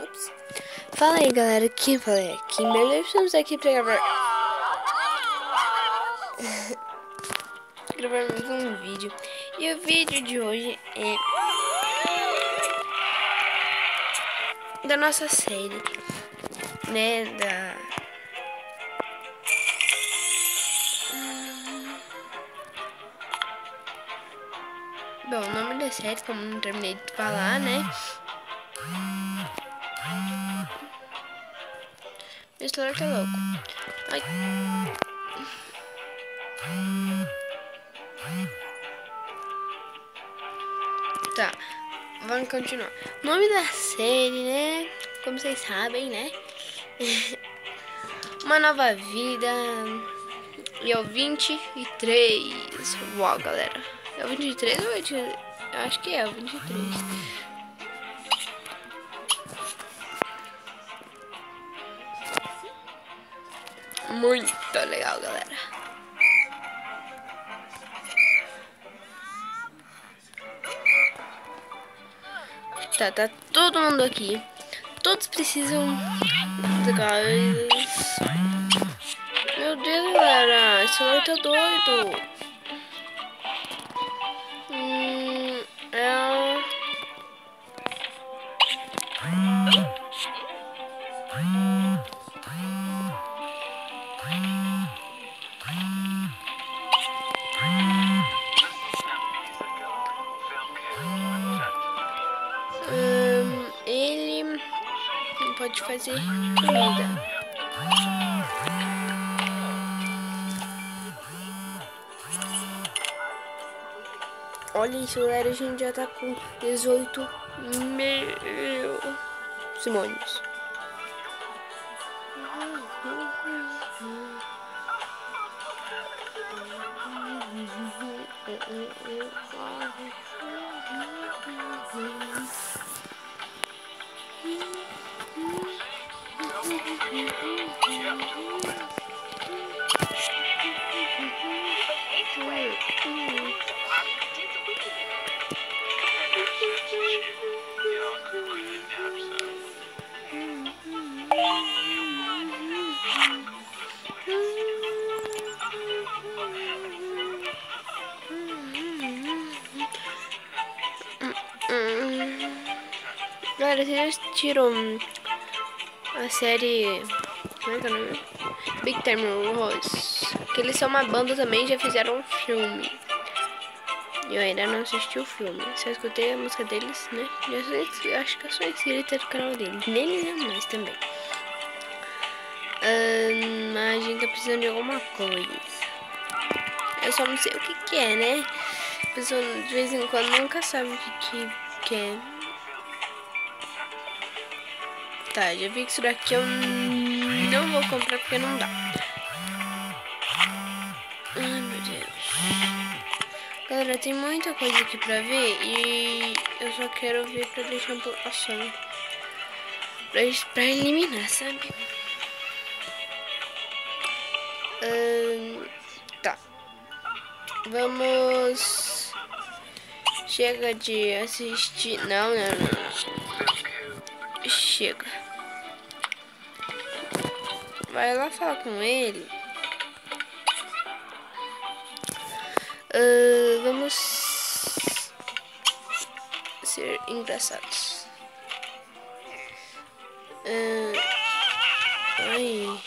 Ups. Fala aí, galera, quem fala é Kimberly. Estamos aqui pra gravar mais um vídeo. E o vídeo de hoje é da nossa série, né, Bom, o nome da série, como não terminei de falar, né? Meu celular tá louco. Ai. Tá, vamos continuar. O nome da série, né? Como vocês sabem, né? Uma nova vida. E é o 23. Uau, galera. É o 23 ou 23? Eu acho que é o 23. Muito legal, galera. Tá todo mundo aqui. Todos precisam de gás. Meu Deus, galera. Esse celular tá doido. Ele pode fazer comida. Olha isso, galera, a gente já tá com 18 mil simones. Galera, vocês já assistiram a série, como é que é o nome? Big Time Rush? Que eles são uma banda também, já fizeram um filme. Eu ainda não assisti o filme, só escutei a música deles, né? Eu acho que eu sou inscrita no canal deles, neles e mais também. Mas a gente tá precisando de alguma coisa. Eu só não sei o que é, né? A pessoa de vez em quando nunca sabe o que é. Tá, já vi que isso daqui eu não vou comprar porque não dá. Ai, meu Deus. Galera, tem muita coisa aqui pra ver e eu só quero ver pra deixar um pouco passando. Pra eliminar, sabe? Tá. Vamos... Chega de assistir... Não. Chega. Vai lá falar com ele. Vamos ser engraçados. Ai.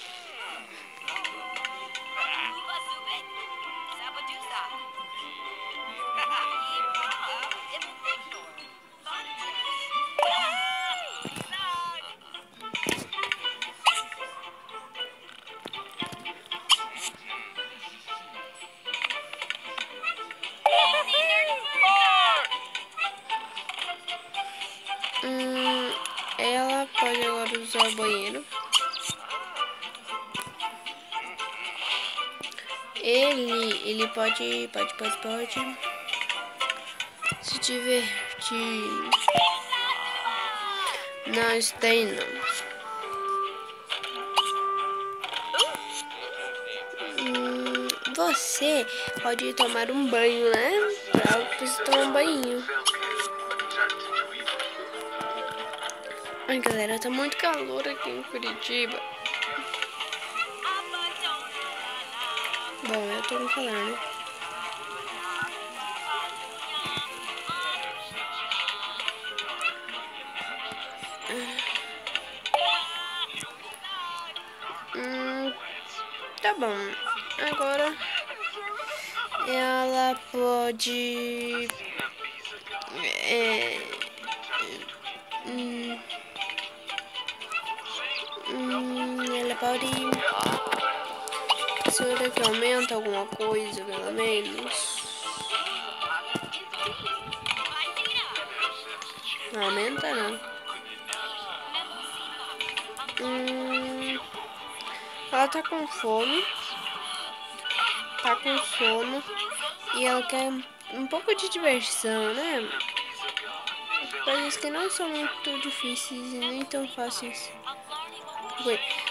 Ela pode agora usar o banheiro. Ele pode se divertir. Não, isso daí não. Você pode tomar um banho, né? Pra você tomar um banho. Ai, galera, tá muito calor aqui em Curitiba. Bom, eu tô com calor, né? Tá bom. Agora ela pode ela pode, será que aumenta alguma coisa, pelo menos? Não aumenta, não. Ela tá com fome, tá com sono e ela quer um pouco de diversão, né? Coisas que não são muito difíceis e nem tão fáceis.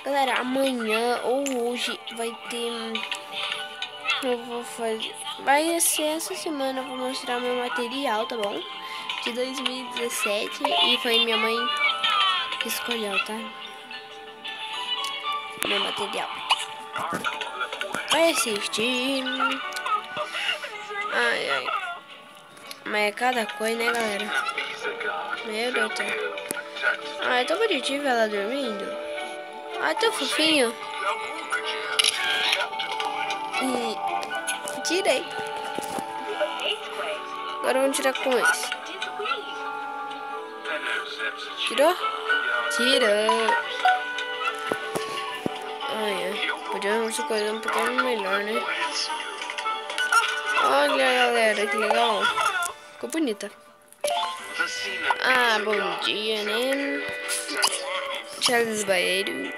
Galera, amanhã ou hoje vai ter... Eu vou fazer... Vai ser essa semana, eu vou mostrar meu material, tá bom? De 2017 e foi minha mãe que escolheu, tá? Meu material. Vai assistir. Ai, ai. Mas é cada coisa, né, galera? Meu Deus do céu. Ai, é tão bonitinho ela dormindo. Ai, tão fofinho. E tirei. Agora vamos tirar com esse. Tirou? Tirou. Ai, ai. Podíamos coisa um pouquinho melhor, né? Olha, galera, que legal. Ficou bonita. Ah, bom dia, né? Charles Baeiro.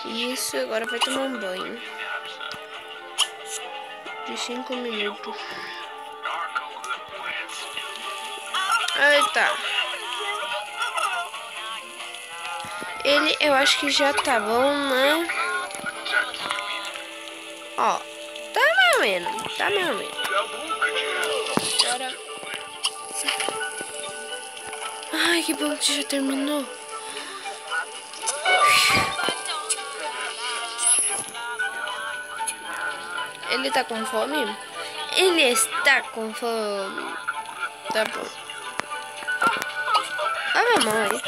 Isso, agora vai tomar um banho. De 5 minutos. Eita. Ele, eu acho que já tá bom, né? Ó, tá mais ou menos. Tá mais ou menos. Agora... Ai, que bom que já terminou. Ele tá com fome? Ele está com fome. Tá bom. Lava a mão aí.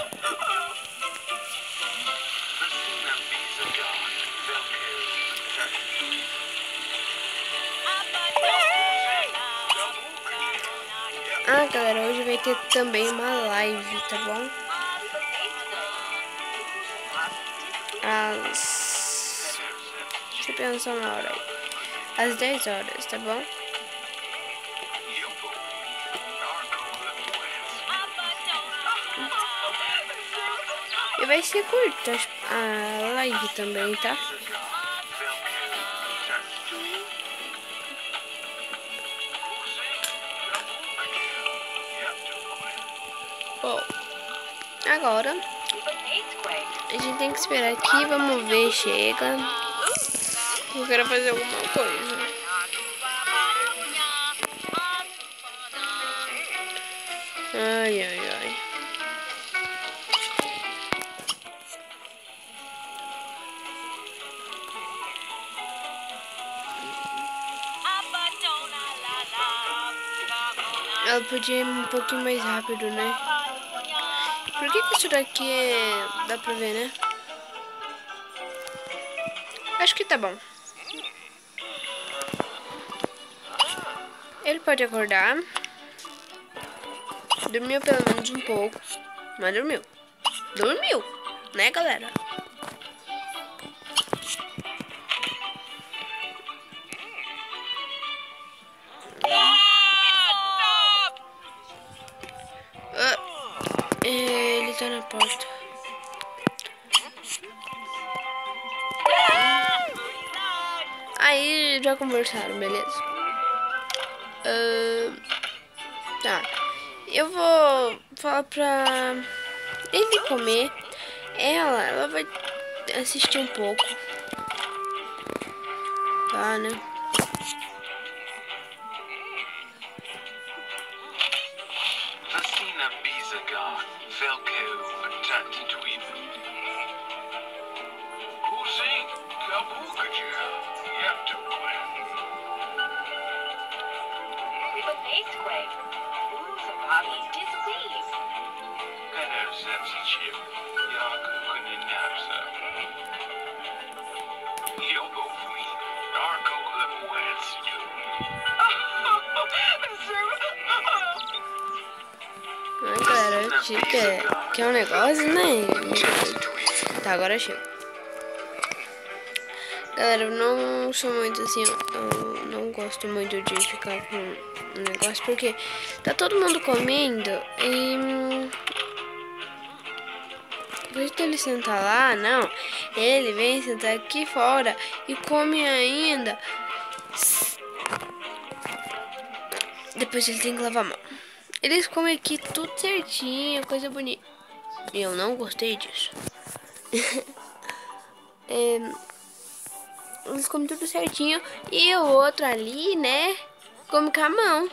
Ah, galera, hoje vai ter também uma live, tá bom? Deixa eu pensar na hora aí. Às 10 horas, tá bom? E vai ser curta a live também, tá? Bom, agora a gente tem que esperar aqui, vamos ver, chega. Eu quero fazer alguma coisa. Ai, ai, ai. Ela podia ir um pouquinho mais rápido, né? Por que isso daqui dá pra ver, né? Acho que tá bom. Ele pode acordar. Dormiu pelo menos um pouco. Mas dormiu. Dormiu, né, galera? Ele tá na porta. Aí já conversaram, beleza? Tá. Eu vou falar pra ele comer. Ela vai assistir um pouco. Tá, né? Galera, que é um negócio, né? Tá, agora chega. Galera, eu não sou muito assim, eu não gosto muito de ficar com um negócio, porque tá todo mundo comendo e... Depois que ele sentar lá, não, ele vem sentar aqui fora e come ainda. Depois ele tem que lavar a mão. Eles comem aqui tudo certinho, coisa bonita. E eu não gostei disso. Eles comem tudo certinho. E o outro ali, né, come com a mão.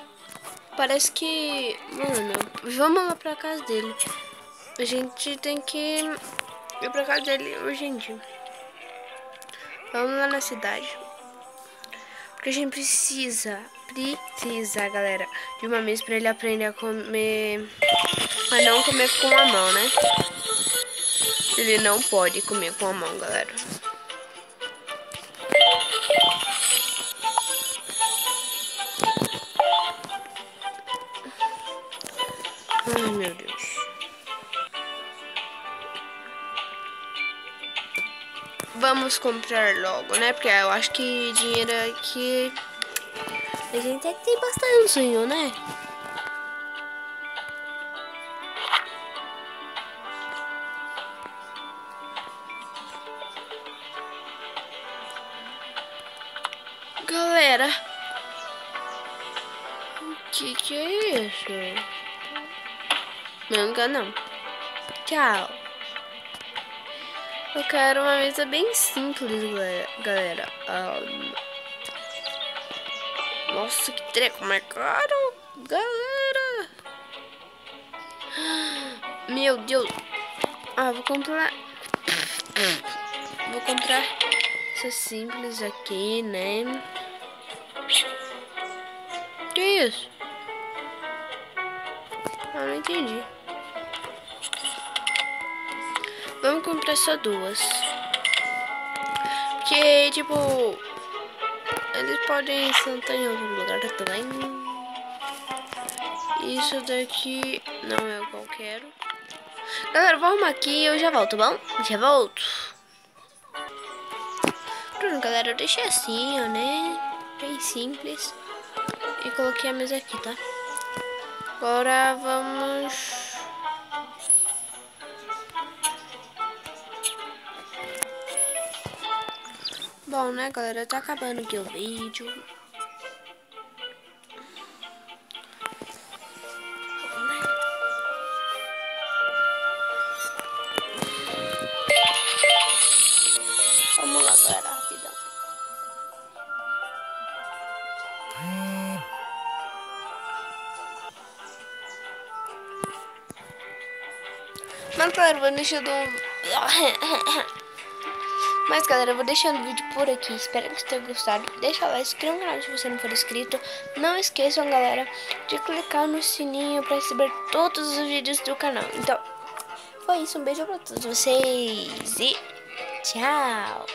Parece que... Mano, vamos lá pra casa dele. A gente tem que ir pra casa dele urgente. Vamos lá na cidade. Porque a gente precisa, galera, de uma mesa pra ele aprender a comer... A não comer com a mão, né? Ele não pode comer com a mão, galera. Ai, meu Deus. Vamos comprar logo, né? Porque eu acho que dinheiro aqui... A gente tem bastante, né? Galera, o que é isso? Manga não. Tchau. Eu quero uma mesa bem simples, galera. Nossa, que treco mais caro, galera. Meu Deus. Vou comprar. Vou comprar essa simples aqui, né? Que isso? Não entendi. Vamos comprar só duas. Porque, tipo, eles podem sentar em outro lugar também. Isso daqui não é o que eu quero. Galera, vou arrumar aqui e eu já volto, bom? Já volto. Pronto, galera, eu deixei assim, ó, né? Bem simples. E coloquei a mesa aqui, tá? Agora vamos... Bom, né, galera? Tá acabando aqui o vídeo. Vamos lá, galera, rapidão. Mas, galera, vou deixando... Mas, galera, eu vou deixando o vídeo por aqui. Espero que vocês tenham gostado. Deixa lá, inscreva no canal se você não for inscrito. Não esqueçam, galera, de clicar no sininho para receber todos os vídeos do canal. Então, foi isso. Um beijo pra todos vocês e tchau!